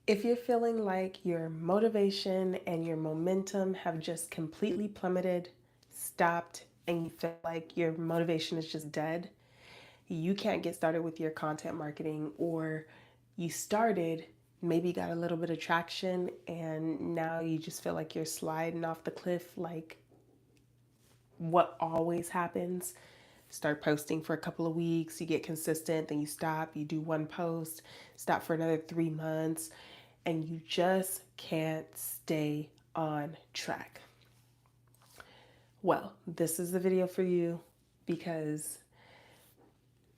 If you're feeling like your motivation and your momentum have just completely plummeted, stopped, and you feel like your motivation is just dead, you can't get started with your content marketing, or you started, maybe got a little bit of traction, and now you just feel like you're sliding off the cliff like what always happens. Start posting for a couple of weeks, you get consistent, then you stop, you do one post, stop for another 3 months, and you just can't stay on track. Well, this is the video for you because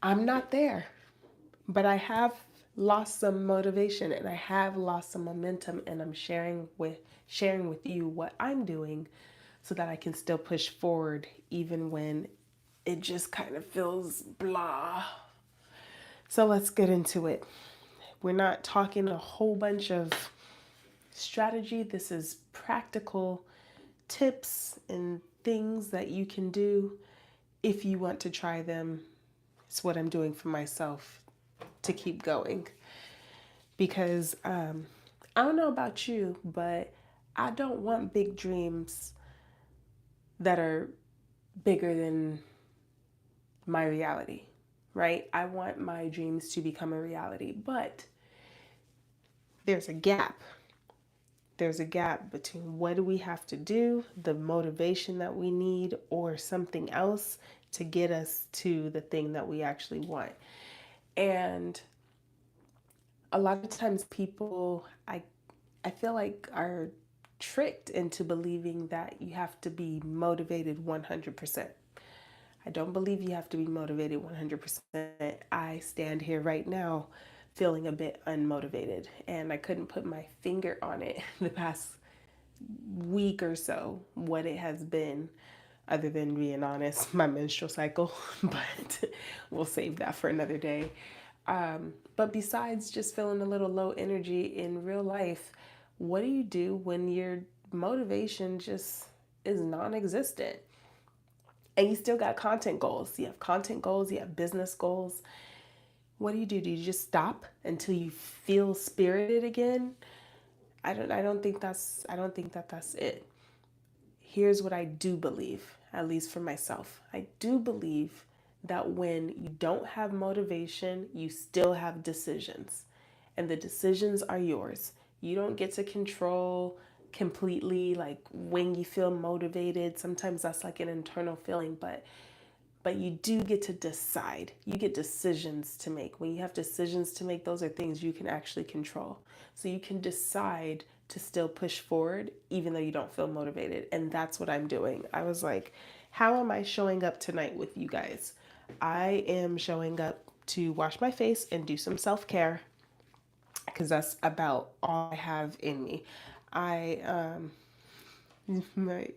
I'm not there, but I have lost some motivation and I have lost some momentum, and I'm sharing with you what I'm doing so that I can still push forward even when it just kind of feels blah. So let's get into it. We're not talking a whole bunch of strategy. This is practical tips and things that you can do if you want to try them. It's what I'm doing for myself to keep going. Because I don't know about you, but I don't want big dreams that are bigger than my reality, right? I want my dreams to become a reality, but there's a gap. There's a gap between what do we have to do, the motivation that we need, or something else to get us to the thing that we actually want. And a lot of times people, I feel like, are tricked into believing that you have to be motivated 100%. I don't believe you have to be motivated 100%. I stand here right now feeling a bit unmotivated, and I couldn't put my finger on it the past week or so, what it has been, other than being honest, my menstrual cycle, but we'll save that for another day. But besides just feeling a little low energy in real life, what do you do when your motivation just is non existent? And you still got content goals. You have content goals, you have business goals. What do you do? Do you just stop until you feel spirited again? I don't think that's it. Here's what I do believe, at least for myself. I do believe that when you don't have motivation, you still have decisions. And the decisions are yours. You don't get to control completely like when you feel motivated. Sometimes that's like an internal feeling, but you do get to decide. You get decisions to make. When you have decisions to make, those are things you can actually control. So you can decide to still push forward even though you don't feel motivated. And that's what I'm doing. I was like, how am I showing up tonight with you guys? I am showing up to wash my face and do some self-care because that's about all I have in me. I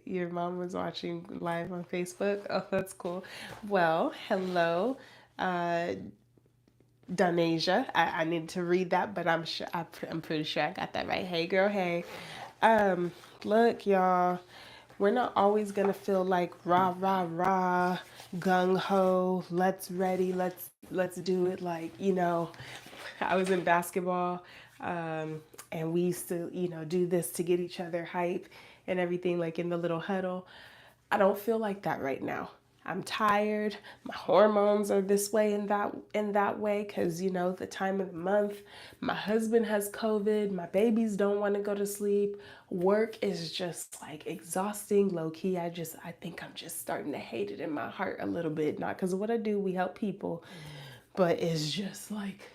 your mom was watching live on Facebook. Oh, that's cool. Well, hello, uh, Donasia. I need to read that, but I'm pretty sure I got that right. Hey, girl. Hey. Um, Look, y'all. We're not always gonna feel like rah rah rah, gung ho. Let's ready. Let's do it. Like I was in basketball, and we used to do this to get each other hype and everything, like in the little huddle. I don't feel like that right now. I'm tired. My hormones are this way and that way because the time of the month. My husband has COVID. My babies don't want to go to sleep. Work is just like exhausting, low key. I think I'm just starting to hate it in my heart a little bit. Not because of what I do. We help people, but it's just like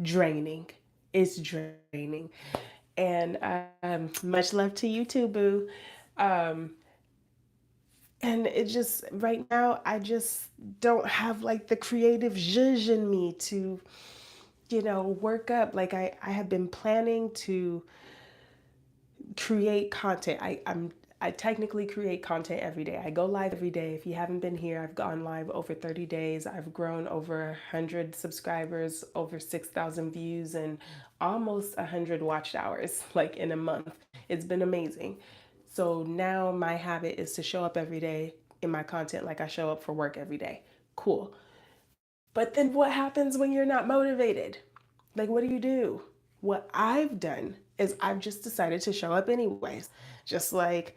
draining. It's draining. And much love to you too, boo. Um, and it just right now I just don't have like the creative zhuzh in me to work up. Like I have been planning to create content. I technically create content every day. I go live every day. If you haven't been here, I've gone live over 30 days. I've grown over 100 subscribers, over 6,000 views, and almost 100 watched hours like in a month. It's been amazing. So now my habit is to show up every day in my content like I show up for work every day. Cool. But then what happens when you're not motivated? Like, what do you do? What I've done is I've just decided to show up anyways. Just like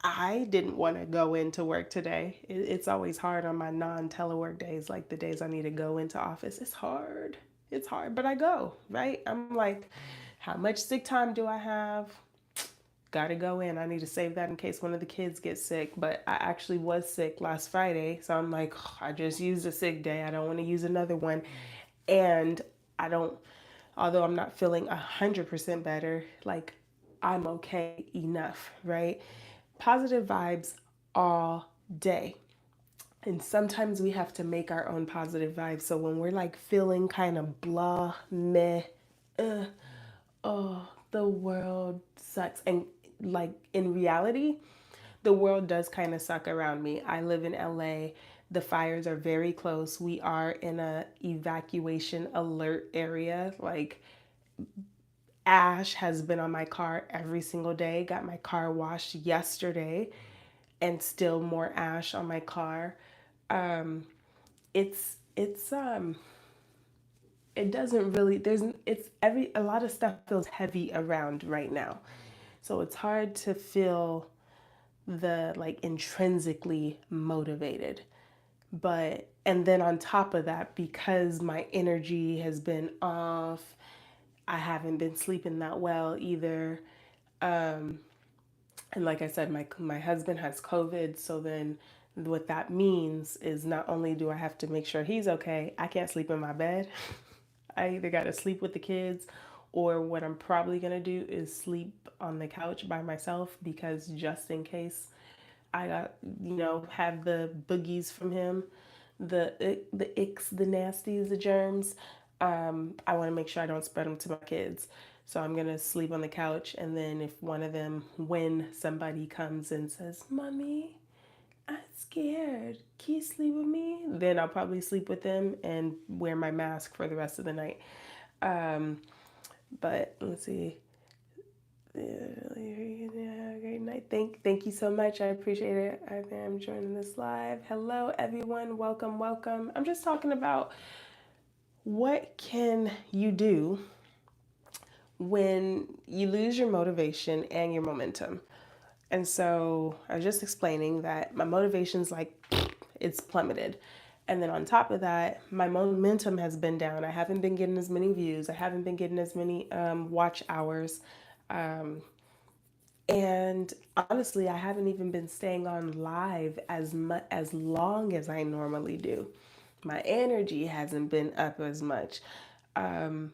I didn't want to go into work today. It's always hard on my non-telework days, like the days I need to go into office. It's hard. It's hard, but I go, right? I'm like, how much sick time do I have? Gotta go in. I need to save that in case one of the kids gets sick. But I actually was sick last Friday. So I'm like, I just used a sick day. I don't want to use another one. And I don't, although I'm not feeling 100% better, like I'm okay enough, right? Positive vibes all day. And sometimes we have to make our own positive vibes. So when we're like feeling kind of blah, meh, oh, the world sucks. And like in reality, the world does kind of suck around me. I live in LA. The fires are very close. We are in a evacuation alert area. Like ash has been on my car every single day. Got my car washed yesterday and still more ash on my car. It's it doesn't really there's it's every a lot of stuff feels heavy around right now. So it's hard to feel the like intrinsically motivated. But and then on top of that, because my energy has been off, I haven't been sleeping that well either. And like I said, my husband has COVID, so then what that means is not only do I have to make sure he's okay, I can't sleep in my bed. I either got to sleep with the kids, or what I'm probably going to do is sleep on the couch by myself, because just in case I got, have the boogies from him, the icks, the nasties, the germs. I want to make sure I don't spread them to my kids. So I'm gonna sleep on the couch, and then if one of them, when somebody comes and says, "Mommy, I'm scared. Can you sleep with me?" Then I'll probably sleep with them and wear my mask for the rest of the night. Um, but let's see. Great night. Thank you so much. I appreciate it. I'm joining this live. Hello, everyone. Welcome, welcome. I'm just talking about what can you do when you lose your motivation and your momentum. And so I was just explaining that my motivation's like it's plummeted. And then on top of that, my momentum has been down. I haven't been getting as many views. I haven't been getting as many watch hours. And honestly, I haven't even been staying on live as long as I normally do. My energy hasn't been up as much. And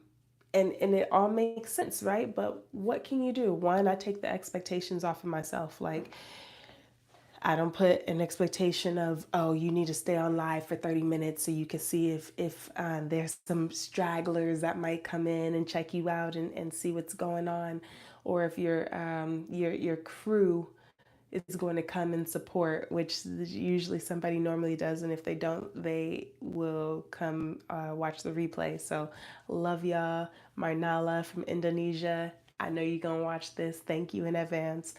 it all makes sense, right? But what can you do? One, I take the expectations off of myself. Like I don't put an expectation of, oh, you need to stay on live for 30 minutes so you can see if there's some stragglers that might come in and check you out and see what's going on, or if your crew is going to come and support, which usually somebody normally does, and if they don't, they will come watch the replay. So love y'all, Marnala from Indonesia. I know you're gonna watch this. Thank you in advance.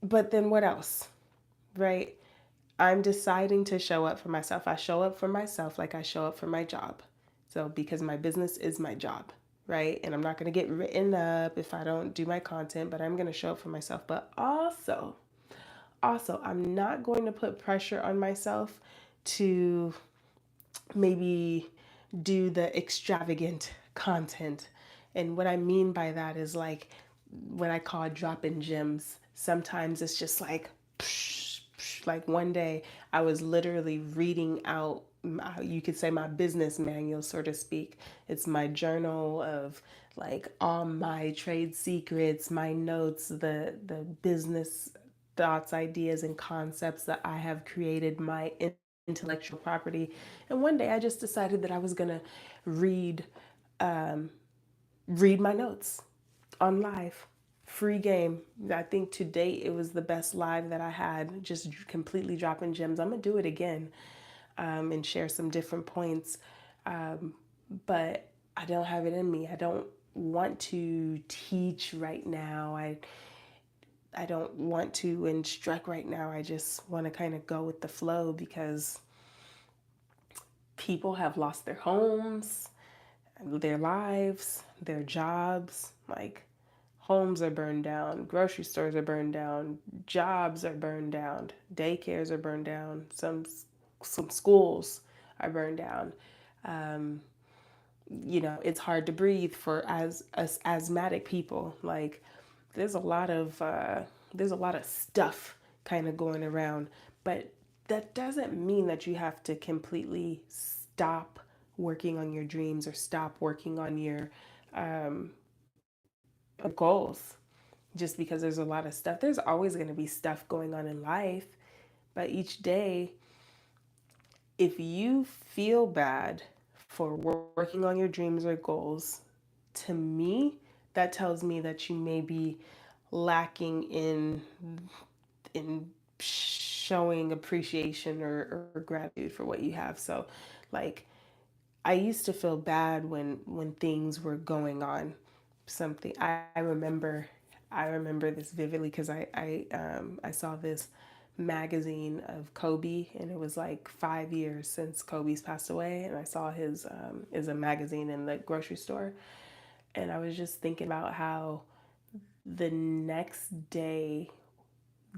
But then what else, right? I'm deciding to show up for myself. I show up for myself like I show up for my job. So, because my business is my job, right? And I'm not going to get written up if I don't do my content, but I'm going to show up for myself. But also, I'm not going to put pressure on myself to maybe do the extravagant content. And what I mean by that is like what I call dropping gems. Sometimes it's just like, psh, psh, like one day I was literally reading out, you could say my business manual, so to speak. It's my journal of like all my trade secrets, my notes, the business thoughts, ideas, and concepts that I have created, my intellectual property. And one day I just decided that I was gonna read read my notes on live. Free game. I think to date it was the best live that I had, just completely dropping gems. I'm gonna do it again and share some different points. But I don't have it in me. I don't want to teach right now. I don't want to instruct right now. I just want to kind of go with the flow, because people have lost their homes. their lives, their jobs, like homes are burned down, grocery stores are burned down, jobs are burned down, daycares are burned down, some schools are burned down. Um, it's hard to breathe for as us asthmatic people. Like there's a lot of stuff kind of going around, but that doesn't mean that you have to completely stop working on your dreams or stop working on your um, goals just because there's a lot of stuff. There's always going to be stuff going on in life, but each day, if you feel bad for working on your dreams or goals, to me, that tells me that you may be lacking in showing appreciation or gratitude for what you have. So, like, I used to feel bad when things were going on. Something I remember this vividly because I saw this magazine of Kobe, and it was like 5 years since Kobe's passed away, and I saw his is a magazine in the grocery store, and I was just thinking about how the next day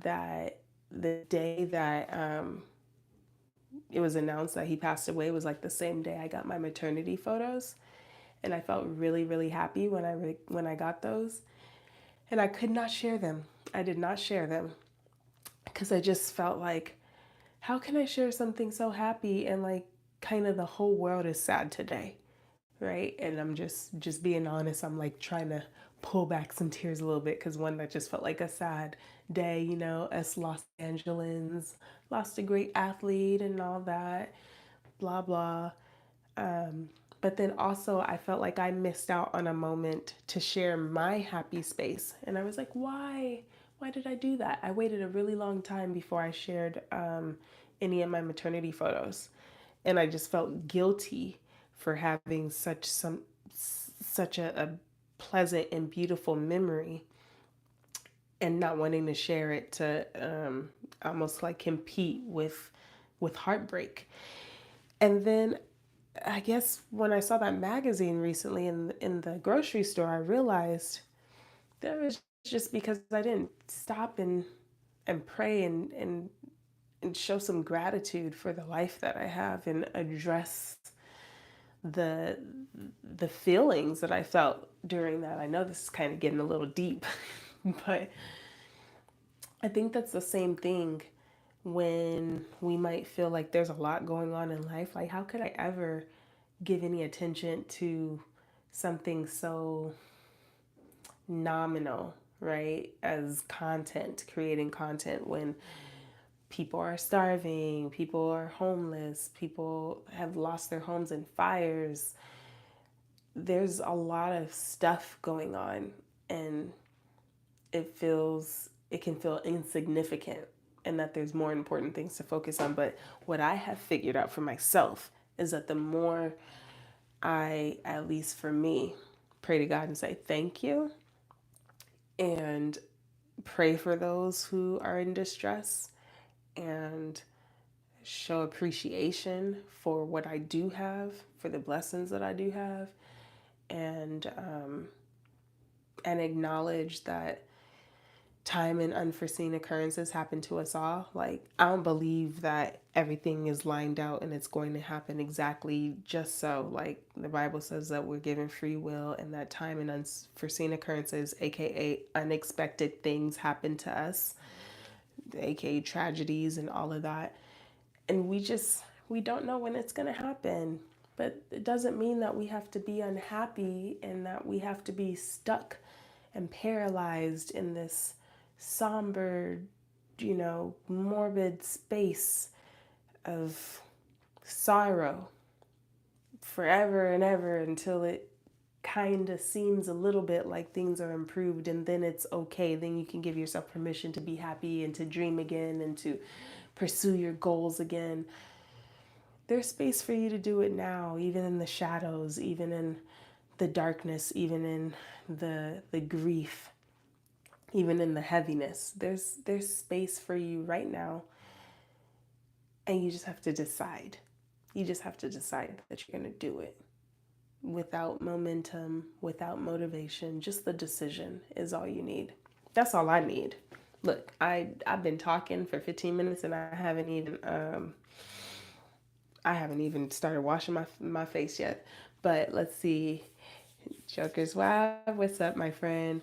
that the day that it was announced that he passed away was like the same day I got my maternity photos, and I felt really really happy when I got those, and I could not share them. I did not share them because I just felt like, how can I share something so happy and like kind of the whole world is sad today, right? And I'm just being honest. I'm like trying to pull back some tears a little bit because one, that just felt like a sad day. Us Los Angelans lost a great athlete and all that, blah blah. But then also, I felt like I missed out on a moment to share my happy space. And I was like, why? Why did I do that? I waited a really long time before I shared any of my maternity photos. And I just felt guilty for having such a pleasant and beautiful memory and not wanting to share it to almost like compete with heartbreak. And then I guess when I saw that magazine recently in the grocery store, I realized that was just because I didn't stop and pray and show some gratitude for the life that I have and address the the feelings that I felt during that. I know this is kind of getting a little deep, but I think that's the same thing when we might feel like there's a lot going on in life. Like, how could I ever give any attention to something so nominal, right? As content, creating content when people are starving, people are homeless, people have lost their homes in fires. There's a lot of stuff going on, and it can feel insignificant, and that there's more important things to focus on. But what I have figured out for myself is that the more I, at least for me, pray to God and say thank you and pray for those who are in distress and show appreciation for what I do have, for the blessings that I do have, and acknowledge that time and unforeseen occurrences happen to us all. Like, I don't believe that everything is lined out and it's going to happen exactly just so. Like, the Bible says that we're given free will and that time and unforeseen occurrences, aka unexpected things, happen to us, aka tragedies and all of that. And we don't know when it's going to happen. But it doesn't mean that we have to be unhappy and that we have to be stuck and paralyzed in this somber, morbid space of sorrow forever and ever until it kind of seems a little bit like things are improved, and then it's okay. Then you can give yourself permission to be happy and to dream again and to pursue your goals again. There's space for you to do it now, even in the shadows, even in the darkness, even in the grief, even in the heaviness. There's space for you right now, and you just have to decide. You just have to decide that you're going to do it. without momentum, without motivation. Just the decision is all you need. That's all I need. Look, I've been talking for 15 minutes and I haven't even started washing my face yet. But let's see. Jokers, wow, what's up, my friend?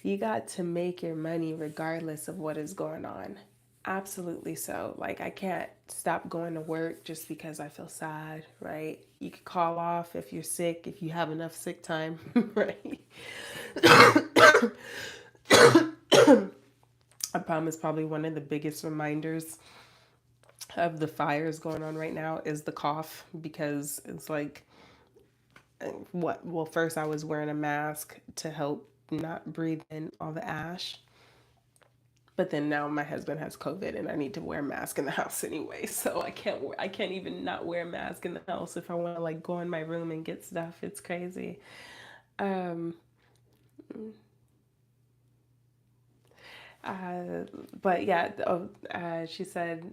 You got to make your money regardless of what is going on. Absolutely so. Like, I can't stop going to work just because I feel sad, right? You could call off if you're sick, if you have enough sick time, right? I promise probably one of the biggest reminders of the fires going on right now is the cough, because it's like, what? Well, first I was wearing a mask to help not breathe in all the ash. But then now my husband has COVID and I need to wear a mask in the house anyway. So I can't even not wear a mask in the house if I want to like go in my room and get stuff. It's crazy. Um, uh, but yeah, she said,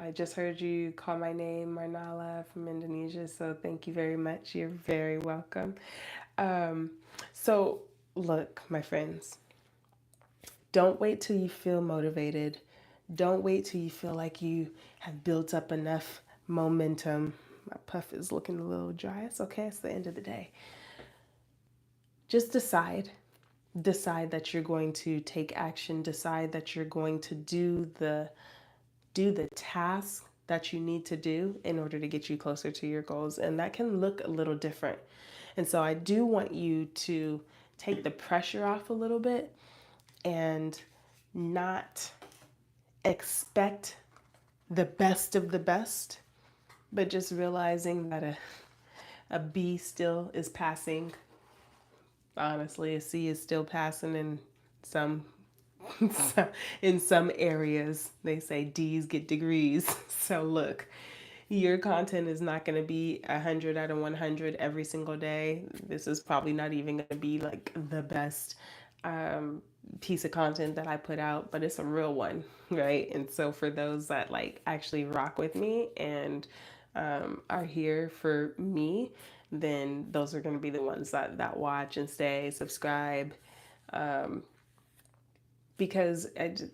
I just heard you call my name, Marnala from Indonesia. So thank you very much. You're very welcome. Um, so look, my friends, don't wait till you feel motivated. Don't wait till you feel like you have built up enough momentum. My puff is looking a little dry. It's okay. It's the end of the day. Just decide. Decide that you're going to take action. Decide that you're going to do the task that you need to do in order to get you closer to your goals. And that can look a little different. And so I do want you to take the pressure off a little bit and not expect the best of the best, but just realizing that a B still is passing. Honestly, a C is still passing in some in some areas. They say D's get degrees. So look, your content is not going to be 100 out of 100 every single day. This is probably not even going to be like the best piece of content that I put out, but it's a real one, right? And so for those that like actually rock with me and are here for me, then those are going to be the ones that watch and stay, subscribe, because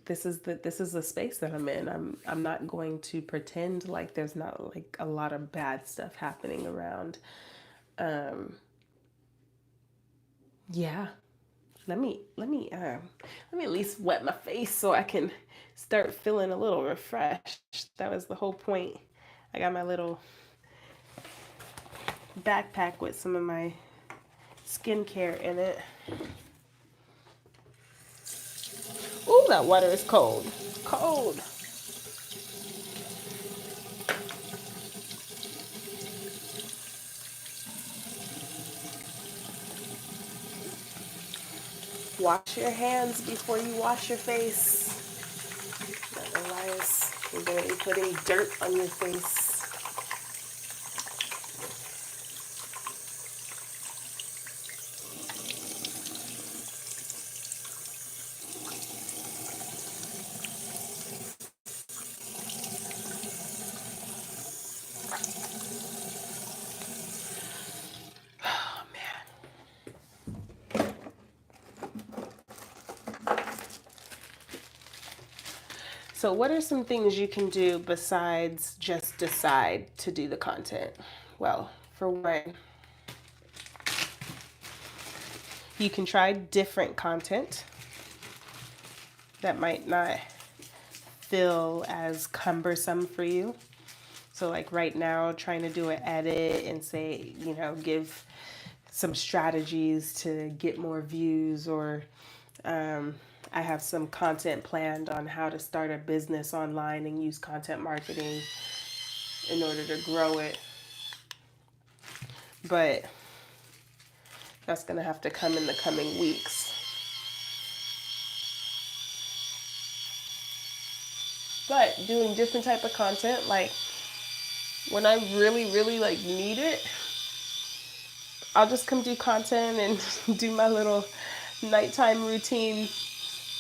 this is the space that I'm in. I'm not going to pretend like there's not like a lot of bad stuff happening around. Yeah, let me at least wet my face so I can start feeling a little refreshed. That was the whole point. I got my little backpack with some of my skincare in it. Ooh, that water is cold. Cold. Wash your hands before you wash your face. Otherwise, you're going to be putting dirt on your face. Oh, man. So, what are some things you can do besides just decide to do the content? Well, for one, you can try different content that might not feel as cumbersome for you. So, like right now, trying to do an edit and say, give some strategies to get more views, or I have some content planned on how to start a business online and use content marketing in order to grow it. But that's going to have to come in the coming weeks. But doing different type of content, like when I really, really like need it, I'll just come do content and do my little nighttime routine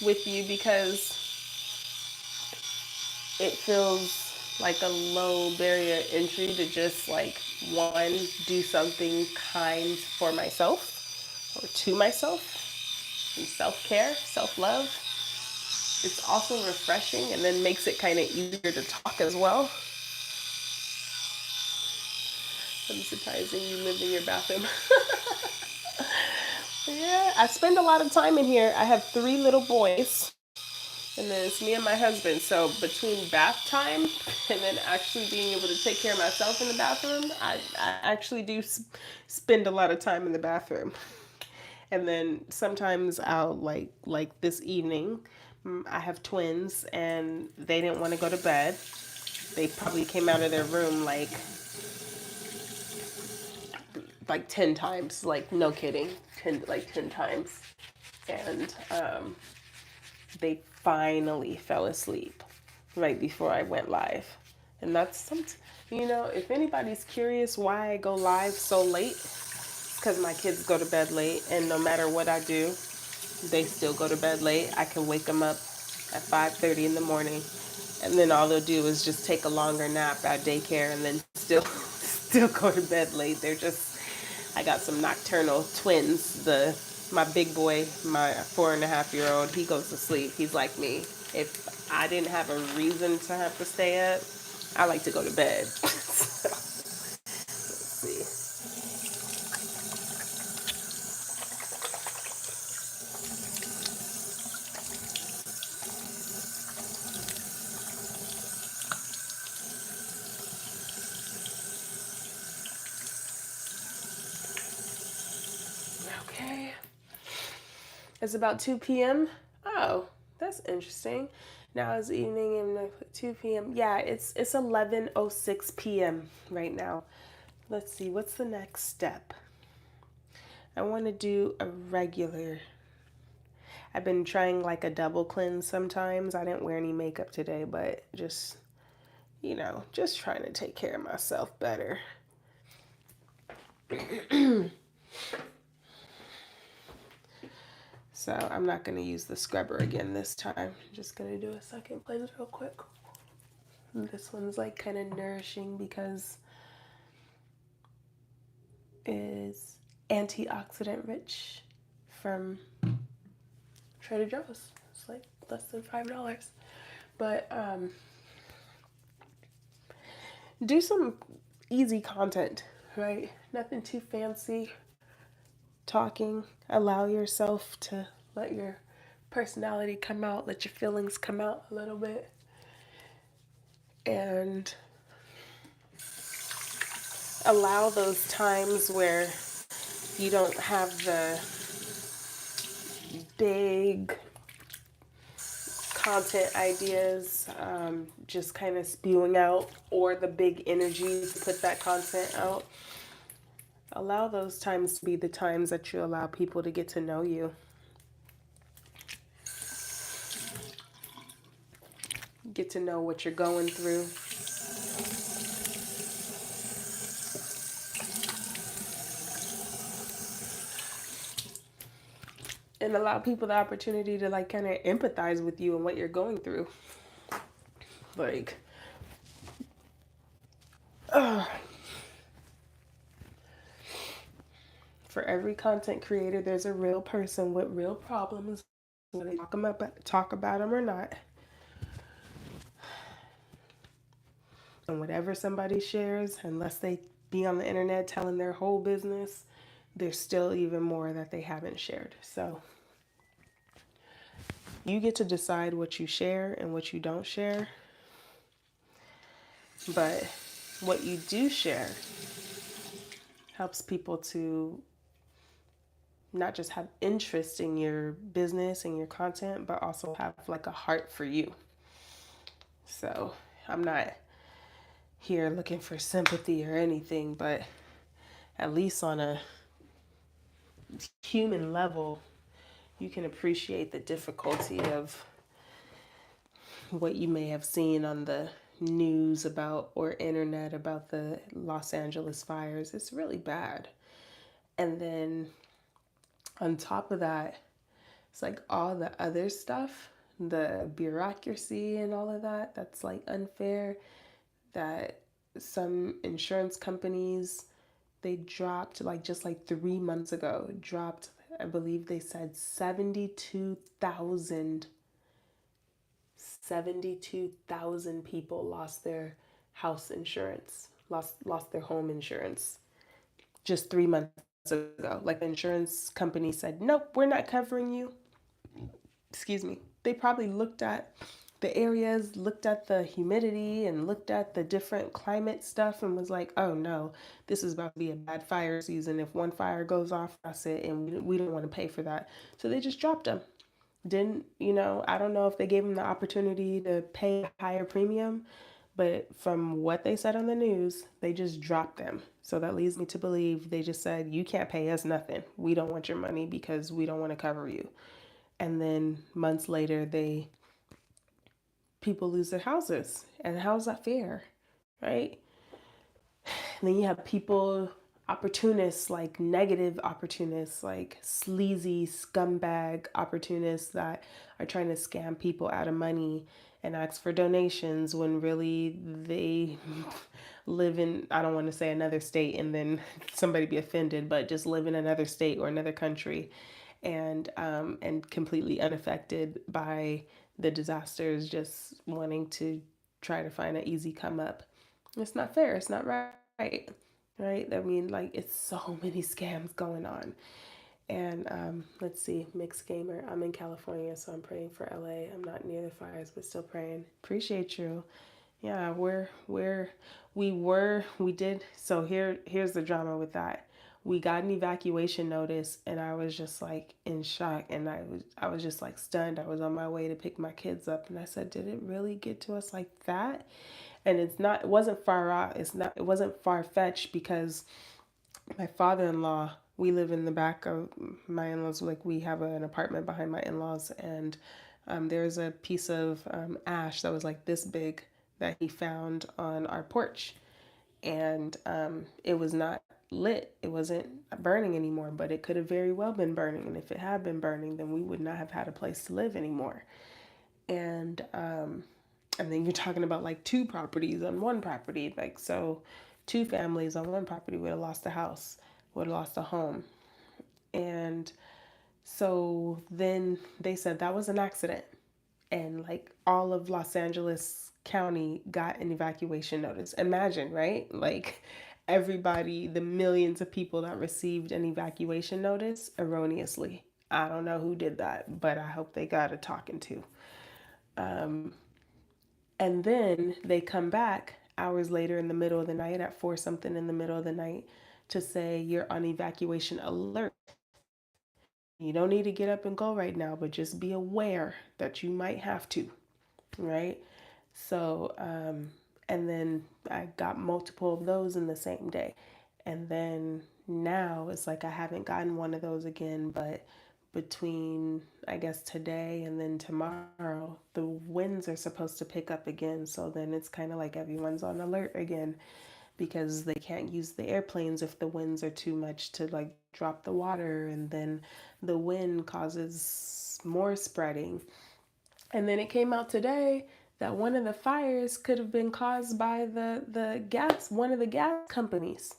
with you, because it feels like a low barrier entry to just like One, do something kind for myself or to myself, some self-care, self-love. It's also refreshing and then makes it kind of easier to talk as well. I'm surprising you live in your bathroom. Yeah, I spend a lot of time in here. I have 3 little boys, and then it's me and my husband. So between bath time and then actually being able to take care of myself in the bathroom, I actually do spend a lot of time in the bathroom. And then sometimes I'll like this evening, I have twins and they didn't want to go to bed. They probably came out of their room like 10 times, like no kidding, 10 times. And they finally fell asleep right before I went live. And that's something, if anybody's curious why I go live so late, because my kids go to bed late, and no matter what I do, they still go to bed late. I can wake them up at 5:30 in the morning, and then all they'll do is just take a longer nap at daycare, and then still go to bed late. I got some nocturnal twins. My big boy, my 4.5-year-old, he goes to sleep. He's like me. If I didn't have a reason to have to stay up, I like to go to bed. So, let's see. Okay. It's about 2 p.m. Oh, that's interesting. Now it's evening and 2 p.m. Yeah, it's 11:06 p.m. right now. Let's see, what's the next step? I want to do a regular. I've been trying like a double cleanse sometimes. I didn't wear any makeup today, but just trying to take care of myself better. So I'm not going to use the scrubber again this time. I'm just going to do a second cleanse real quick. And this one's like kind of nourishing because it's antioxidant rich from Trader Joe's. It's like less than $5. But do some easy content, right? Nothing too fancy. Talking, allow yourself to let your personality come out, let your feelings come out a little bit. And allow those times where you don't have the big content ideas just kind of spewing out, or the big energy to put that content out. Allow those times to be the times that you allow people to get to know you. Get to know what you're going through. And allow people the opportunity to like kind of empathize with you and what you're going through. Like, for every content creator, there's a real person with real problems, whether they talk about them or not. And whatever somebody shares, unless they be on the internet telling their whole business, there's still even more that they haven't shared. So you get to decide what you share and what you don't share. But what you do share helps people to not just have interest in your business and your content, but also have like a heart for you. So I'm not here looking for sympathy or anything, but at least on a human level, you can appreciate the difficulty of what you may have seen on the news about or internet about the Los Angeles fires. It's really bad. And then on top of that, it's like all the other stuff, the bureaucracy and all of that, that's like unfair, that some insurance companies, they dropped just like 3 months ago, dropped, I believe they said 72,000 people lost their house insurance, lost their home insurance just 3 months ago. Like the insurance company said, nope, we're not covering you. Excuse me. They probably looked at the areas, looked at the humidity, and looked at the different climate stuff and was like, oh no, this is about to be a bad fire season. If one fire goes off, that's it, and we don't want to pay for that. So they just dropped them. Didn't, I don't know if they gave them the opportunity to pay a higher premium, but from what they said on the news, they just dropped them. So that leads me to believe they just said, you can't pay us nothing. We don't want your money because we don't want to cover you. And then months later, people lose their houses. And how's that fair? Right? And then you have people, opportunists, like negative opportunists, like sleazy scumbag opportunists that are trying to scam people out of money and ask for donations when really they live in, I don't want to say another state and then somebody be offended, but just live in another state or another country and completely unaffected by the disasters, just wanting to try to find an easy come up. It's not fair. It's not right. Right? I mean, like, it's so many scams going on. And let's see, mixed gamer. I'm in California, so I'm praying for LA. I'm not near the fires, but still praying. Appreciate you. Yeah, we did. So here's the drama with that. We got an evacuation notice, and I was just like in shock, and I was just like stunned. I was on my way to pick my kids up, and I said, "Did it really get to us like that?" And it wasn't far out. It wasn't far fetched because my father-in-law, we live in the back of my in-laws, like we have an apartment behind my in-laws, and there's a piece of ash that was like this big that he found on our porch, and it was not lit. It wasn't burning anymore, but it could have very well been burning, and if it had been burning, then we would not have had a place to live anymore. And then you're talking about like two properties on one property, like so two families on one property would have lost a house, would have lost a home. And so then they said that was an accident, and like all of Los Angeles County got an evacuation notice. Imagine, right? Like everybody, the millions of people that received an evacuation notice erroneously. I don't know who did that, but I hope they got a talking to. And then they come back hours later in the middle of the night at 4 something in the middle of the night to say you're on evacuation alert. You don't need to get up and go right now, but just be aware that you might have to, right? So, and then I got multiple of those in the same day. And then now it's like I haven't gotten one of those again, but between I guess today and then tomorrow, the winds are supposed to pick up again. So then it's kind of like everyone's on alert again because they can't use the airplanes if the winds are too much to like drop the water, and then the wind causes more spreading. And then it came out today that one of the fires could have been caused by the gas, one of the gas companies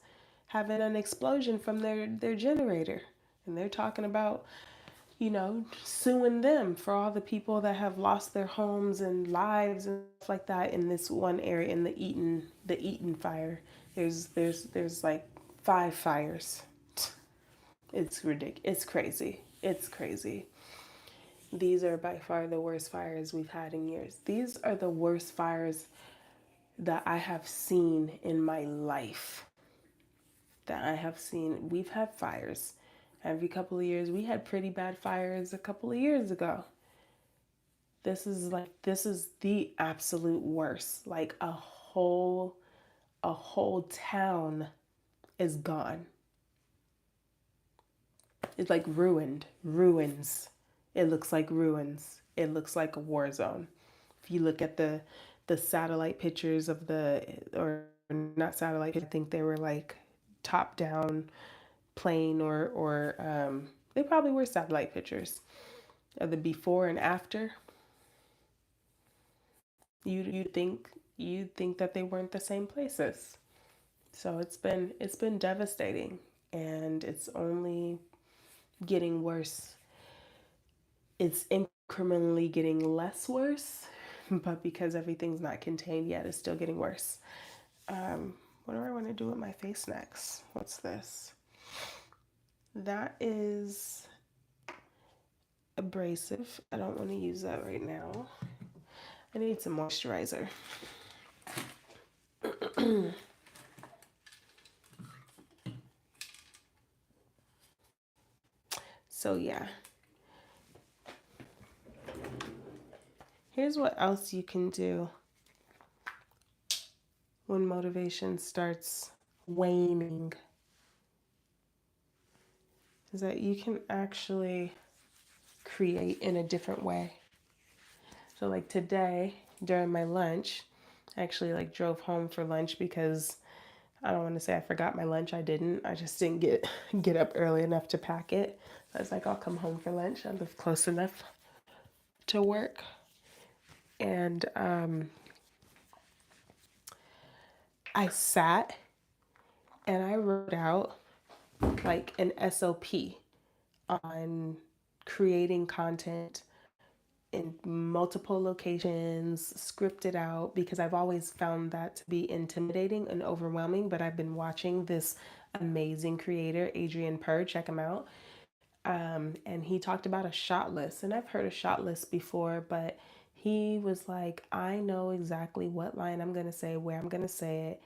having an explosion from their generator. And they're talking about, suing them for all the people that have lost their homes and lives and stuff like that in this one area in the Eaton fire. There's like 5 fires. It's ridiculous. It's crazy. It's crazy. These are by far the worst fires we've had in years. These are the worst fires that I have seen in my life. That I have seen. We've had fires every couple of years. We had pretty bad fires a couple of years ago. This is the absolute worst. Like a whole town is gone. It's like ruins. It looks like ruins. It looks like a war zone. If you look at the satellite pictures of or not satellite, I think they were like top down plane or they probably were satellite pictures of the before and after. You think you'd think that they weren't the same places. So it's been devastating, and it's only getting worse. It's incrementally getting less worse, but because everything's not contained yet, it's still getting worse. What do I want to do with my face next? What's this? That is abrasive. I don't want to use that right now. I need some moisturizer. So yeah, here's what else you can do when motivation starts waning, is that you can actually create in a different way. So like today during my lunch, I actually like drove home for lunch because I don't want to say I forgot my lunch. I didn't. I just didn't get up early enough to pack it. I was like, I'll come home for lunch. I live close enough to work. And I sat and I wrote out like an SOP on creating content in multiple locations, scripted out, because I've always found that to be intimidating and overwhelming. But I've been watching this amazing creator, Adrian Purr, check him out. And he talked about a shot list. And I've heard a shot list before, but he was like, I know exactly what line I'm going to say, where I'm going to say it.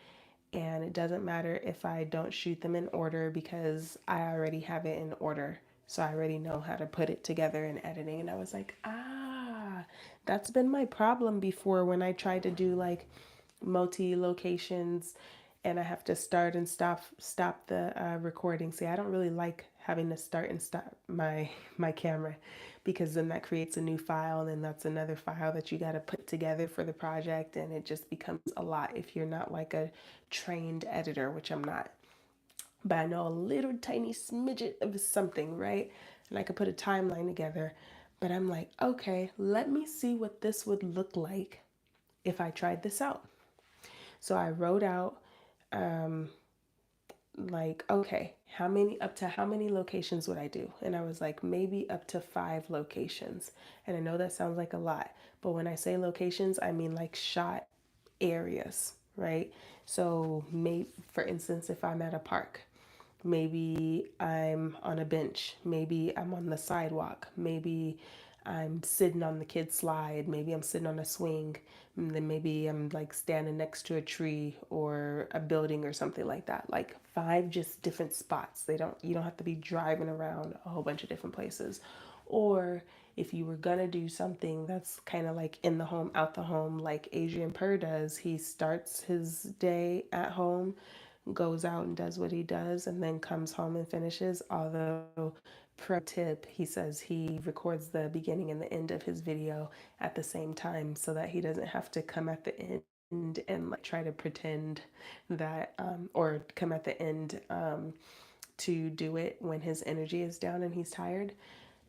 And it doesn't matter if I don't shoot them in order because I already have it in order. So I already know how to put it together in editing. And I was like, that's been my problem before when I tried to do like multi locations and I have to start and stop the recording. See, I don't really like having to start and stop my camera because then that creates a new file and that's another file that you got to put together for the project, and it just becomes a lot if you're not like a trained editor, which I'm not. But I know a little tiny smidget of something, right? And I could put a timeline together. But I'm like, okay, let me see what this would look like if I tried this out. So I wrote out like, okay, how many locations would I do? And I was like, maybe up to 5 locations. And I know that sounds like a lot, but when I say locations, I mean like shot areas, right? So maybe, for instance, if I'm at a park, maybe I'm on a bench, maybe I'm on the sidewalk, maybe I'm sitting on the kid's slide, maybe I'm sitting on a swing, and then maybe I'm like standing next to a tree or a building or something like that. Like 5 just different spots. You don't have to be driving around a whole bunch of different places. Or if you were gonna do something that's kind of like in the home, out the home, like Adrian Purr does, he starts his day at home, goes out and does what he does, and then comes home and finishes. Although, pro tip, he says he records the beginning and the end of his video at the same time so that he doesn't have to come at the end and like try to pretend that, or come at the end to do it when his energy is down and he's tired.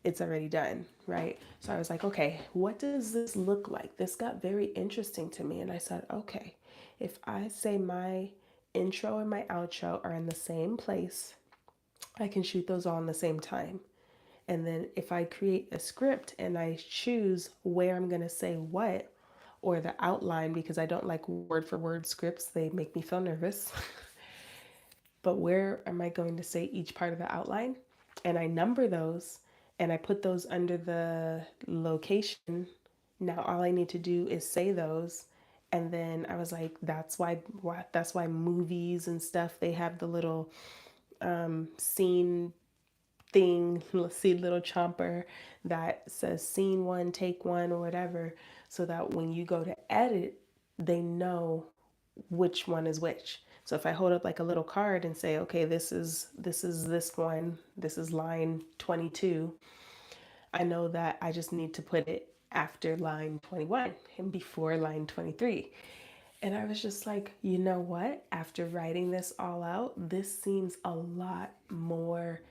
It's already done, right? So I was like, okay, what does this look like? This got very interesting to me. And I said, okay, if I say my intro and my outro are in the same place, I can shoot those all in the same time. And then if I create a script and I choose where I'm going to say what, or the outline, because I don't like word for word scripts, they make me feel nervous. But where am I going to say each part of the outline? And I number those and I put those under the location. Now all I need to do is say those. And then I was like, that's why movies and stuff, they have the little scene thing, let's see, little chomper that says scene 1, take 1, or whatever, so that when you go to edit, they know which one is which. So if I hold up like a little card and say, okay, this one, this is line 22, I know that I just need to put it after line 21 and before line 23. And I was just like, you know what? After writing this all out, this seems a lot more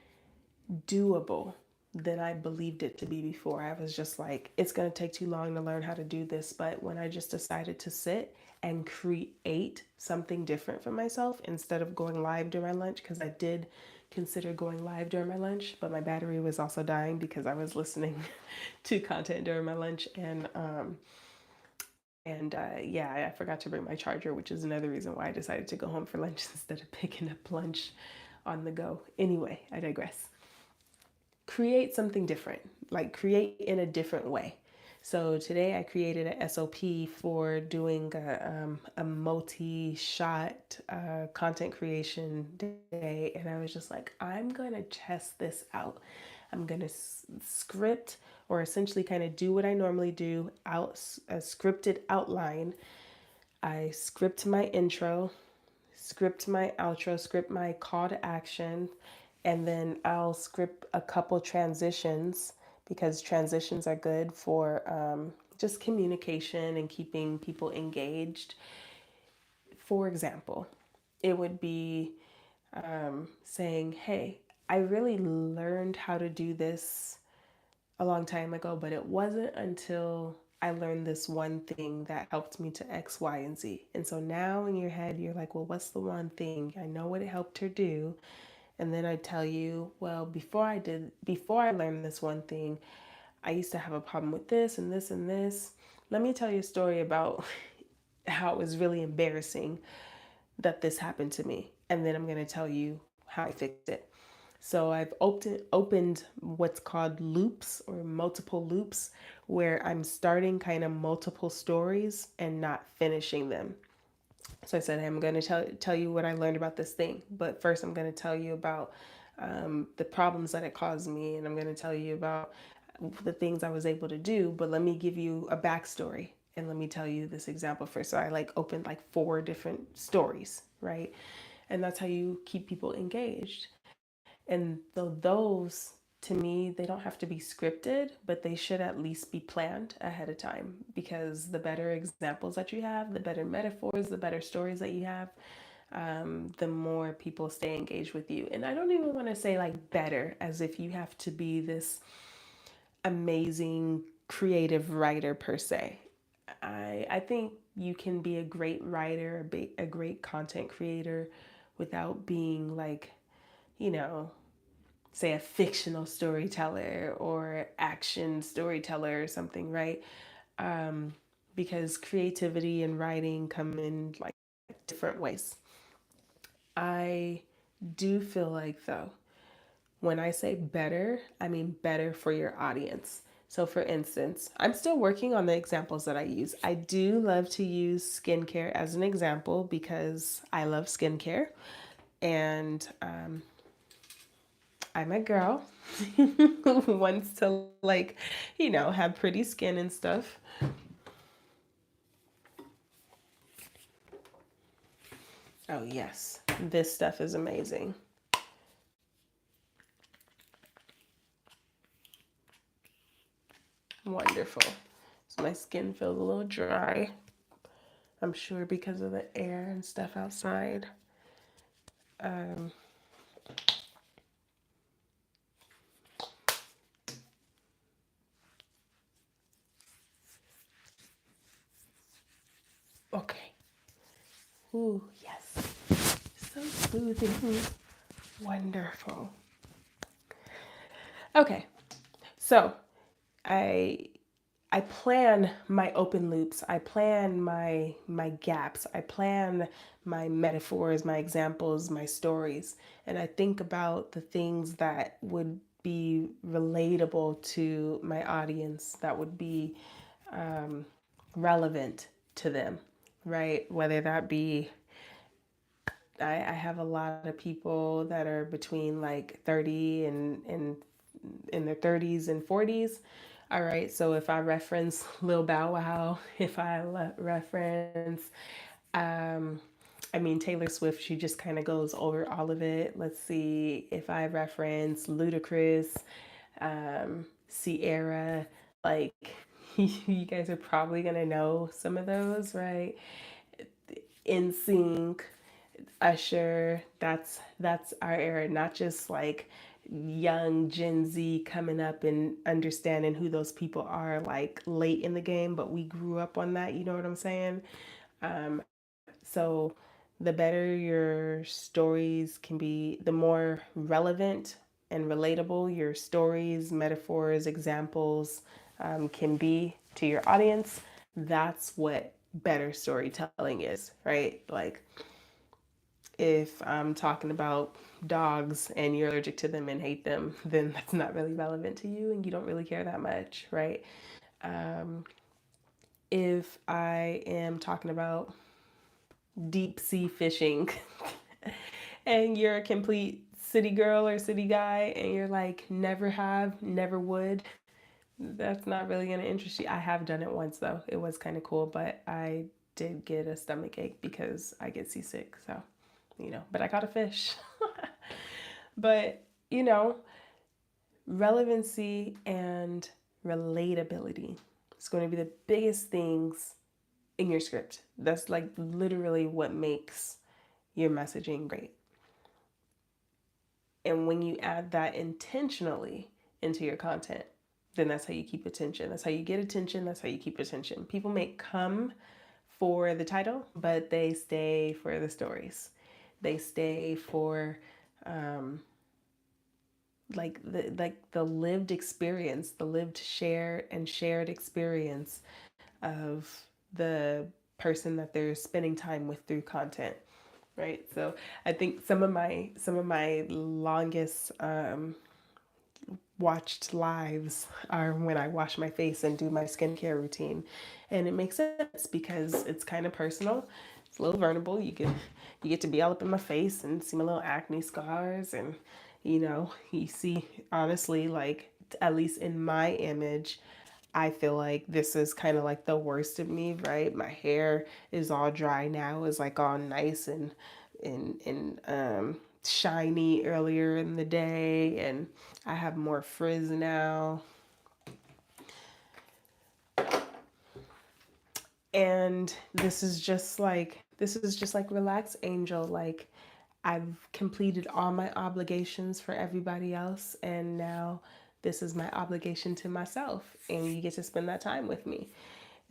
doable. than I believed it to be before. I was just like, it's going to take too long to learn how to do this. But when I just decided to sit and create something different for myself instead of going live during my lunch, because I did consider going live during my lunch, but my battery was also dying because I was listening to content during my lunch. Yeah, I forgot to bring my charger, which is another reason why I decided to go home for lunch instead of picking up lunch on the go. Anyway, I digress. Create something different, like create in a different way. So today I created an SOP for doing a multi-shot content creation day. And I was just like, I'm going to test this out. I'm going to script or essentially kind of do what I normally do, out a scripted outline. I script my intro, script my outro, script my call to action, and then I'll script a couple transitions because transitions are good for just communication and keeping people engaged. For example, it would be saying, hey, I really learned how to do this a long time ago, but it wasn't until I learned this one thing that helped me to X, Y, and Z. And so now in your head, you're like, well, what's the one thing? I know what it helped her do. And then I tell you, well, before I learned this one thing, I used to have a problem with this and this and this. Let me tell you a story about how it was really embarrassing that this happened to me. And then I'm going to tell you how I fixed it. So I've opened what's called loops or multiple loops where I'm starting kind of multiple stories and not finishing them. So I said, hey, I'm going to tell you what I learned about this thing. But first, I'm going to tell you about the problems that it caused me. And I'm going to tell you about the things I was able to do. But let me give you a backstory. And let me tell you this example first. So I like opened like 4 different stories, right? And that's how you keep people engaged. And those, to me, they don't have to be scripted, but they should at least be planned ahead of time because the better examples that you have, the better metaphors, the better stories that you have, the more people stay engaged with you. And I don't even want to say like better as if you have to be this amazing creative writer per se. I think you can be a great writer, a great content creator without being like, you know, say a fictional storyteller or action storyteller or something, right? Because creativity and writing come in like different ways. I do feel like, though, when I say better, I mean better for your audience. So, for instance, I'm still working on the examples that I use. I do love to use skincare as an example because I love skincare. And I'm a girl who wants to, like, have pretty skin and stuff. Oh, yes, this stuff is amazing. Wonderful. So my skin feels a little dry. I'm sure because of the air and stuff outside. Um, okay. Ooh, yes. So soothing. Wonderful. Okay. So I I plan my open loops. I plan my gaps. I plan my metaphors, my examples, my stories, and I think about the things that would be relatable to my audience, that would be relevant to them, right? Whether that be I have a lot of people that are between like 30 and in their 30s and 40s. All right, so if I reference Lil Bow Wow, if I reference, um, Taylor Swift, she just kind of goes over all of it. Let's see, if I reference Ludacris, Sierra, like you guys are probably gonna know some of those, right? NSYNC, Usher, that's our era, not just like young Gen Z coming up and understanding who those people are like late in the game, but we grew up on that, you know what I'm saying? So the better your stories can be, the more relevant and relatable your stories, metaphors, examples can be to your audience. That's what better storytelling is, right? Like if I'm talking about dogs and you're allergic to them and hate them, then that's not really relevant to you and you don't really care that much, right? If I am talking about deep sea fishing and you're a complete city girl or city guy and you're like, never have, never would, that's not really going to interest you. I have done it once though. It was kind of cool, but I did get a stomach ache because I get seasick. So, but I caught a fish. But, you know, relevancy and relatability is going to be the biggest things in your script. That's like literally what makes your messaging great. And when you add that intentionally into your content, then that's how you keep attention. That's how you get attention. That's how you keep attention. People may come for the title, but they stay for the stories. They stay for like the lived experience, the lived shared experience of the person that they're spending time with through content, right? So I think some of my longest watched lives are when I wash my face and do my skincare routine, and it makes sense because it's kind of personal. It's a little vulnerable. You get to be all up in my face and see my little acne scars, and you see honestly, like at least in my image, I feel like this is kind of like the worst of me, right? My hair is all dry now. It's like all nice and shiny earlier in the day, and I have more frizz now. And this is just like relax, angel. Like I've completed all my obligations for everybody else, and now this is my obligation to myself, and you get to spend that time with me.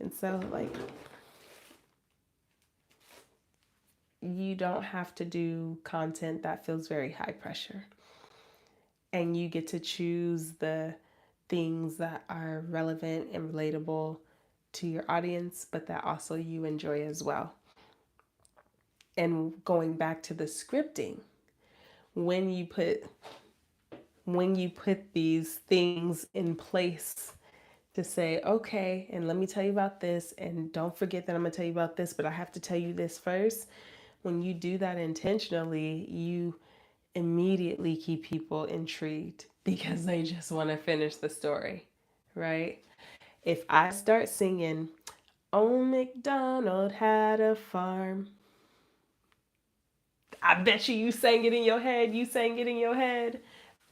And so, like, you don't have to do content that feels very high pressure. And you get to choose the things that are relevant and relatable to your audience, but that also you enjoy as well. And going back to the scripting, when you put these things in place to say, okay, and let me tell you about this, and don't forget that I'm gonna tell you about this, but I have to tell you this first. When you do that intentionally, you immediately keep people intrigued because they just want to finish the story, right? If I start singing, Old MacDonald had a farm, I bet you sang it in your head. You sang it in your head.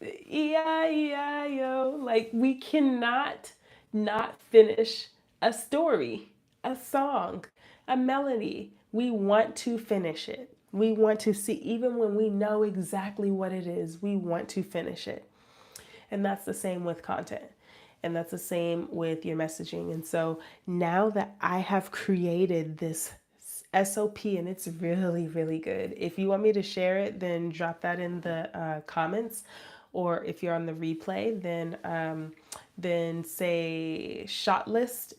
E-I-E-I-O. Like, we cannot not finish a story, a song, a melody. We want to finish it. We want to see, even when we know exactly what it is, we want to finish it. And that's the same with content. And that's the same with your messaging. And so now that I have created this SOP, and it's really, really good. If you want me to share it, then drop that in the comments. Or if you're on the replay, then say shot list,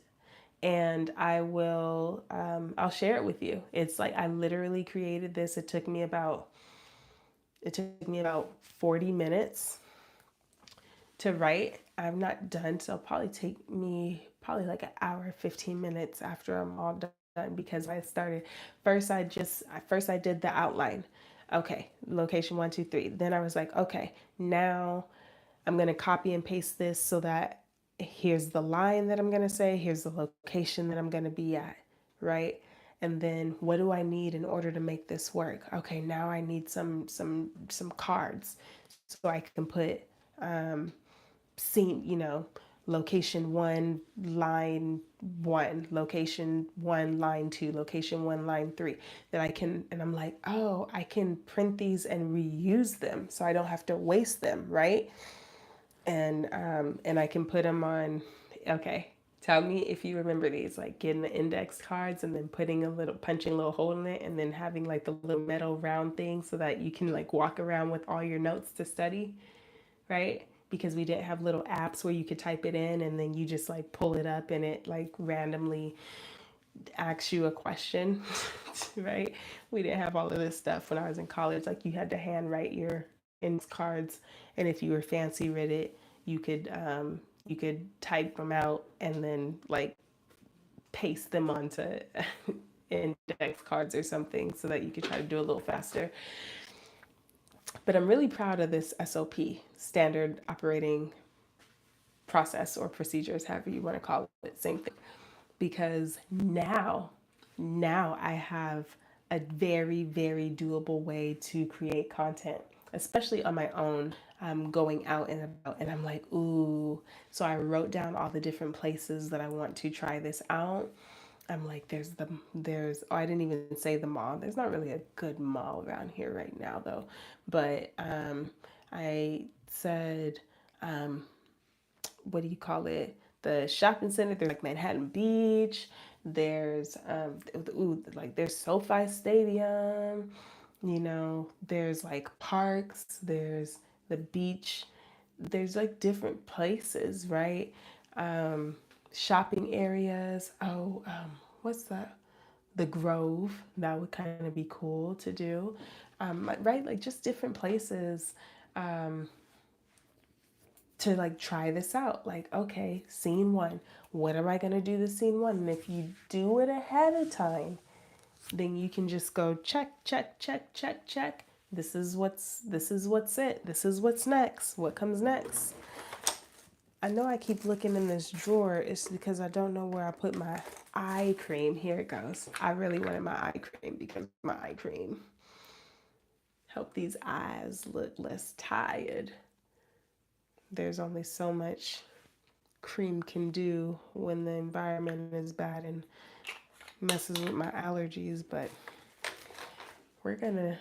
and I'll share it with you. It's like I literally created this. It took me about 40 minutes to write. I'm not done, so it'll probably take me probably like an hour, 15 minutes after I'm all done, because I started first I did the outline. Okay, location 1, 2, 3. Then I was like, okay, now I'm gonna copy and paste this so that here's the line that I'm gonna say, here's the location that I'm gonna be at, right? And then what do I need in order to make this work? Okay, now I need some cards so I can put scene, location 1, line 1, location 1, line 2, location 1, line 3, that I can, and I'm like, oh, I can print these and reuse them so I don't have to waste them, right? And I can put them on. Okay, tell me if you remember these, like getting the index cards and then putting a little, punching a little hole in it, and then having like the little metal round thing so that you can like walk around with all your notes to study, right? Because we didn't have little apps where you could type it in and then you just like pull it up and it like randomly asks you a question, right? We didn't have all of this stuff when I was in college. Like you had to handwrite your index cards, and if you were fancy with it, you could type them out and then like paste them onto index cards or something so that you could try to do a little faster. But I'm really proud of this SOP, standard operating process or procedures, however you want to call it, same thing. Because now I have a very, very doable way to create content, especially on my own. I'm going out and about, and I'm like, ooh. So I wrote down all the different places that I want to try this out. I'm like, oh, I didn't even say the mall. There's not really a good mall around here right now, though. But I said, what do you call it? The shopping center. There's like Manhattan Beach. There's like there's SoFi Stadium. You know, there's like parks. There's the beach. There's like different places, right? Shopping areas. Oh, what's that? The Grove. That would kind of be cool to do, right? Like just different places. To like try this out. Like, okay, scene 1. What am I going to do the scene 1? And if you do it ahead of time, then you can just go check, check, check, check, check. This is what's it. This is what's next. What comes next? I know I keep looking in this drawer. It's because I don't know where I put my eye cream. Here it goes. I really wanted my eye cream because my eye cream help these eyes look less tired. There's only so much cream can do when the environment is bad and messes with my allergies, but we're gonna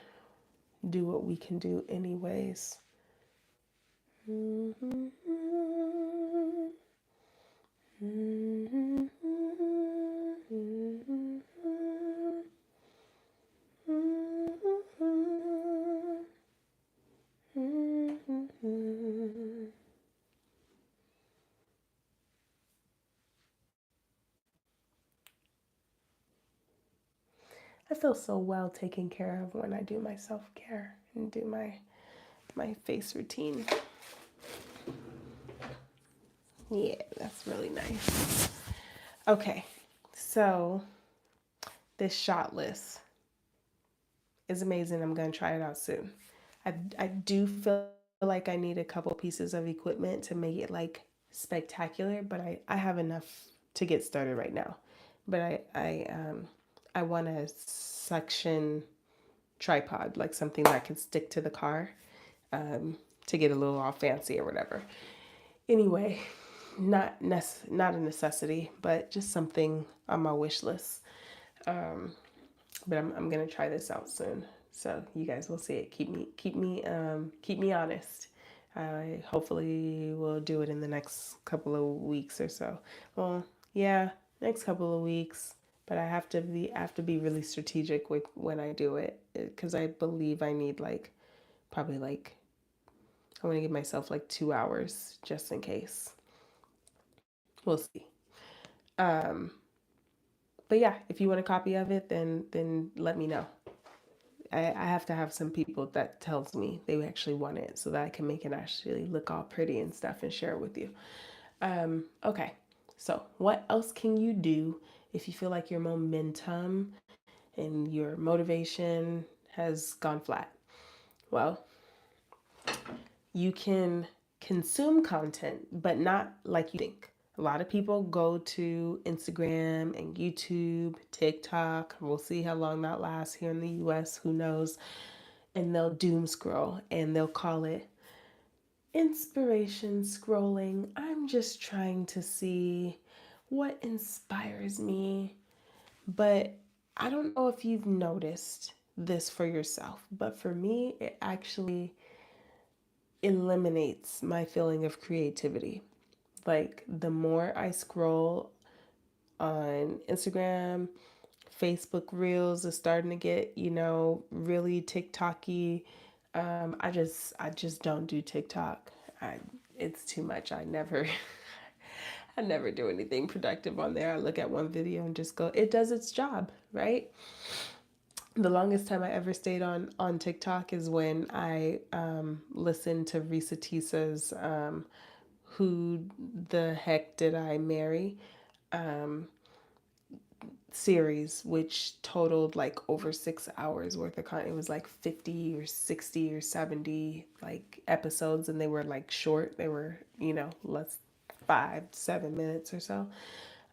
do what we can do anyways. I feel so well taken care of when I do my self-care and do my face routine. Yeah, that's really nice. Okay, so this shot list is amazing. I'm going to try it out soon. I do feel like I need a couple pieces of equipment to make it like spectacular, but I have enough to get started right now. But I want a suction tripod, like something that I can stick to the car, to get a little all fancy or whatever. Anyway, not a necessity, but just something on my wish list. But I'm gonna try this out soon, so you guys will see it. Keep me honest. I hopefully will do it in the next couple of weeks or so. Well, yeah, next couple of weeks. But I have to be really strategic with when I do it, because I believe I need like probably like I want to give myself like 2 hours just in case. We'll see. Um, but yeah, if you want a copy of it, then let me know. I have to have some people that tells me they actually want it so that I can make it actually look all pretty and stuff and share it with you. Okay, so what else can you do if you feel like your momentum and your motivation has gone flat? Well, you can consume content, but not like you think. A lot of people go to Instagram and YouTube, TikTok. We'll see how long that lasts here in the US, who knows? And they'll doom scroll and they'll call it inspiration scrolling. I'm I'm just trying to see what inspires me. But I don't know if you've noticed this for yourself, but for me, it actually eliminates my feeling of creativity. Like the more I scroll on Instagram, Facebook Reels is starting to get, really TikTok-y. I just don't do TikTok. It's too much. I never do anything productive on there. I look at one video and just go, it does its job, right? The longest time I ever stayed on TikTok is when I listened to Risa Tisa's Who the Heck Did I Marry series, which totaled like over 6 hours worth of content. It was like 50 or 60 or 70 like episodes, and they were like short. They were, less 5-7 minutes or so.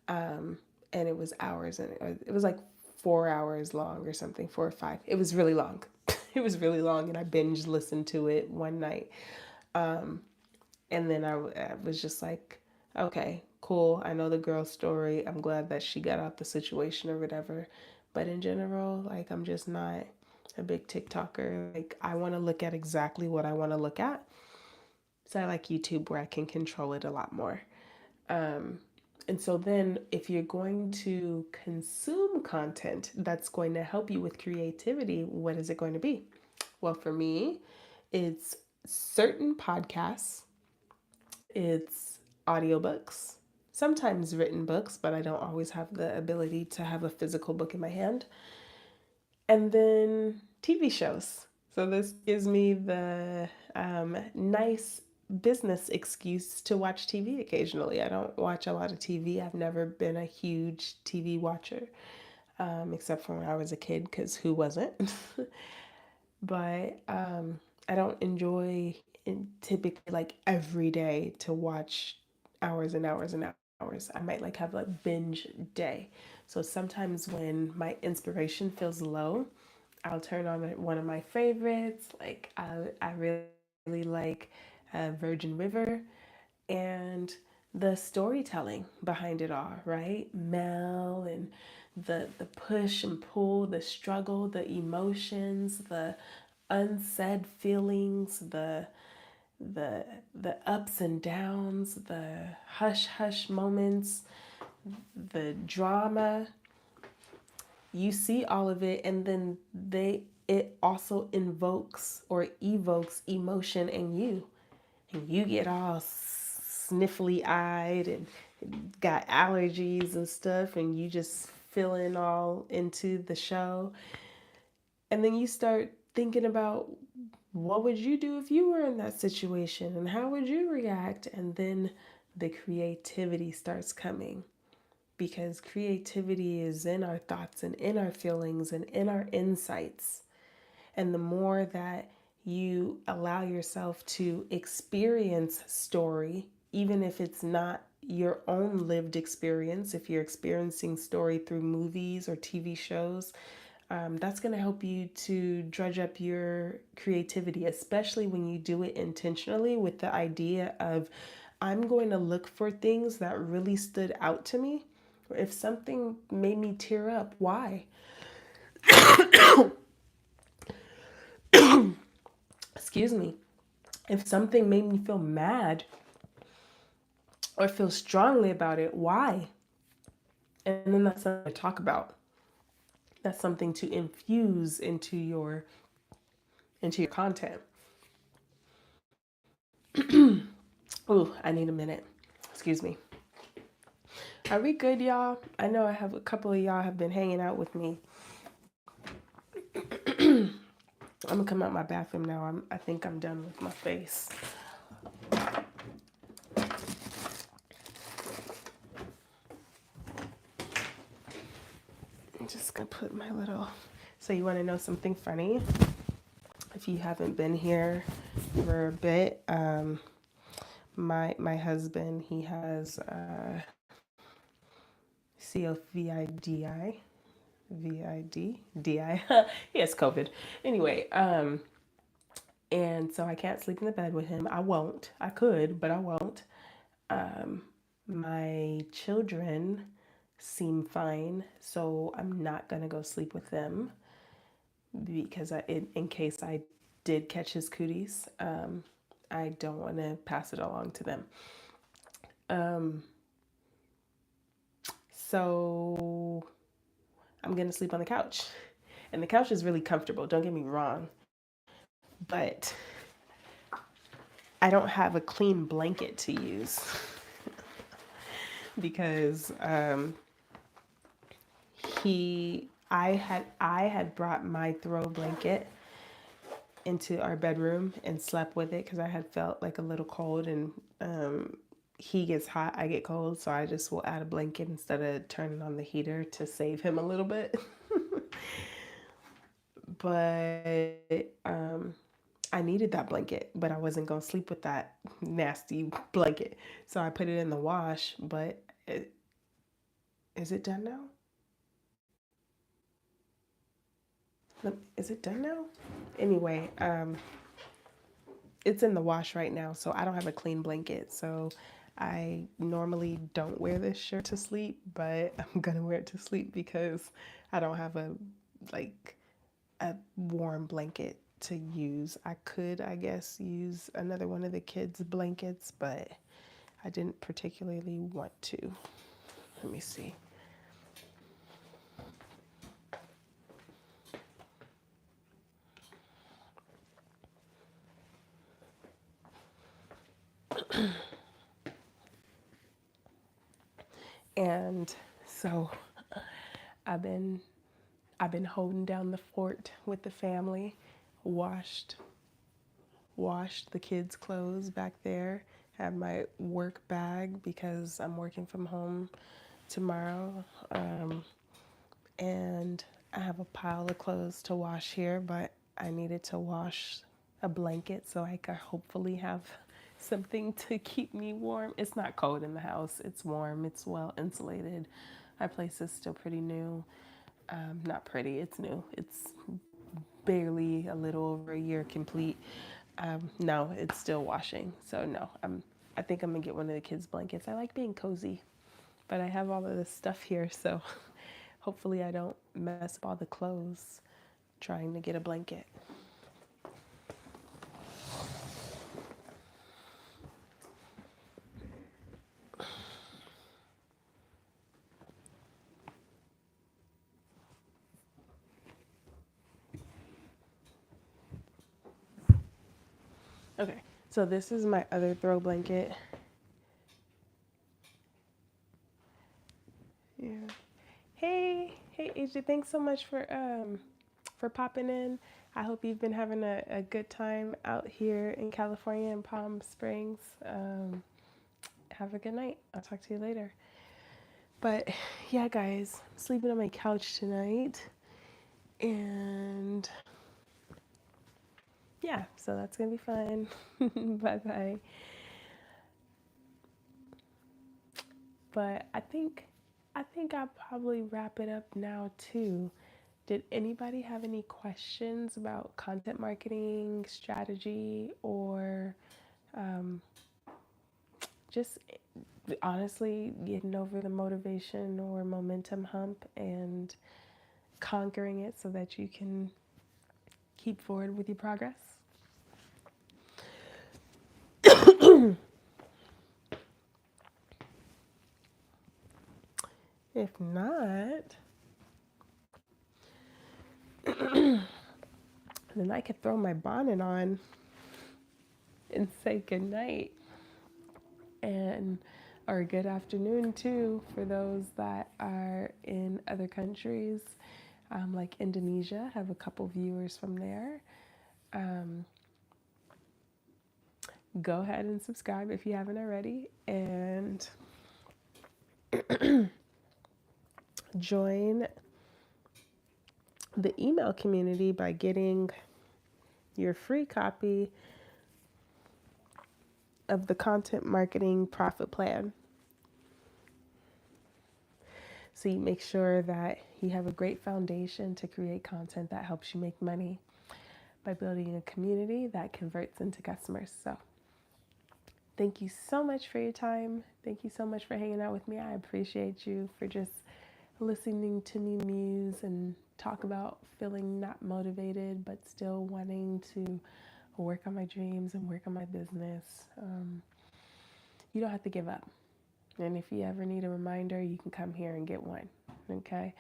And it was hours, and it was like 4 hours long or something, 4 or 5. It was really long. It was really long, and I binge listened to it one night. And then I was just like, okay, cool. I know the girl's story. I'm glad that she got out the situation or whatever. But in general, like, I'm just not a big TikToker. Like, I want to look at exactly what I want to look at. So I like YouTube where I can control it a lot more. And so then if you're going to consume content that's going to help you with creativity, what is it going to be? Well, for me, it's certain podcasts, it's audiobooks, sometimes written books, but I don't always have the ability to have a physical book in my hand. And then TV shows. So this gives me the nice business excuse to watch TV occasionally. I don't watch a lot of TV. I've never been a huge TV watcher, except for when I was a kid, because who wasn't? But I don't enjoy typically like every day to watch hours and hours and hours. I might like have a binge day. So sometimes when my inspiration feels low, I'll turn on one of my favorites. Like I really like Virgin River and the storytelling behind it all, right? Mel and the push and pull, the struggle, the emotions, the unsaid feelings, the the ups and downs, the hush hush moments, the drama. You see all of it, and then it also invokes or evokes emotion in you, and you get all sniffly eyed and got allergies and stuff, and you just feeling all into the show. And then you start thinking about what would you do if you were in that situation and how would you react? And then the creativity starts coming, because creativity is in our thoughts and in our feelings and in our insights. And the more that you allow yourself to experience story, even if it's not your own lived experience, if you're experiencing story through movies or TV shows, that's going to help you to drudge up your creativity, especially when you do it intentionally with the idea of, I'm going to look for things that really stood out to me. If something made me tear up, why? Excuse me. If something made me feel mad or feel strongly about it, why? And then that's something to talk about. That's something to infuse into your content. Ooh, I need a minute. Excuse me. Are we good, y'all? I know I have a couple of y'all have been hanging out with me. I'm gonna come out my bathroom now. I think I'm done with my face. I'm just gonna put my little. So you want to know something funny? If you haven't been here for a bit, my husband, he has COVID. He has COVID. Anyway, and so I can't sleep in the bed with him. I won't. I could, but I won't. My children seem fine, so I'm not gonna go sleep with them because in case I did catch his cooties, I don't want to pass it along to them. So I'm gonna sleep on the couch, and the couch is really comfortable. Don't get me wrong, but I don't have a clean blanket to use because I had brought my throw blanket into our bedroom and slept with it because I had felt like a little cold, and he gets hot, I get cold, so I just will add a blanket instead of turning on the heater to save him a little bit. But I needed that blanket, but I wasn't gonna sleep with that nasty blanket, so I put it in the wash. But is it done now? Is it done now? Anyway, it's in the wash right now, so I don't have a clean blanket. So I normally don't wear this shirt to sleep, but I'm gonna wear it to sleep because I don't have like a warm blanket to use. I could, I guess, use another one of the kids' blankets, but I didn't particularly want to. Let me see. And so I've been I've been holding down the fort with the family, washed washed the kids' clothes back there, have my work bag because I'm working from home tomorrow. And I have a pile of clothes to wash here, but I needed to wash a blanket so I could hopefully have something to keep me warm. It's not cold in the house, it's warm, it's well insulated. My place is still pretty new. Not pretty, it's new. It's barely a little over a year complete. No, it's still washing. So no, I think I'm gonna get one of the kids' blankets. I like being cozy, but I have all of this stuff here, so hopefully I don't mess up all the clothes trying to get a blanket. Okay, so this is my other throw blanket. Yeah. Hey, AJ, thanks so much for popping in. I hope you've been having a good time out here in California in Palm Springs. Have a good night. I'll talk to you later. But yeah, guys, I'm sleeping on my couch tonight. And yeah, so that's gonna be fun. Bye bye. But I think I'll probably wrap it up now too. Did anybody have any questions about content marketing strategy, or just honestly getting over the motivation or momentum hump and conquering it so that you can keep forward with your progress? If not, then I could throw my bonnet on and say goodnight, and or good afternoon too for those that are in other countries, like Indonesia. I have a couple viewers from there. Go ahead and subscribe if you haven't already, and join the email community by getting your free copy of the content marketing profit plan. So you make sure that you have a great foundation to create content that helps you make money by building a community that converts into customers. So Thank you so much for your time. Thank you so much for hanging out with me. I appreciate you for just listening to me muse and talk about feeling not motivated, but still wanting to work on my dreams and work on my business. You don't have to give up. And if you ever need a reminder, you can come here and get one. Okay?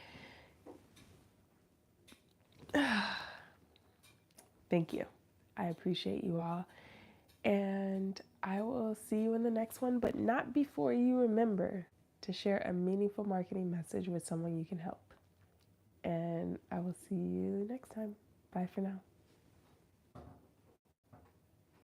Thank you. I appreciate you all. And I will see you in the next one, but not before you remember to share a meaningful marketing message with someone you can help. And I will see you next time. Bye for now.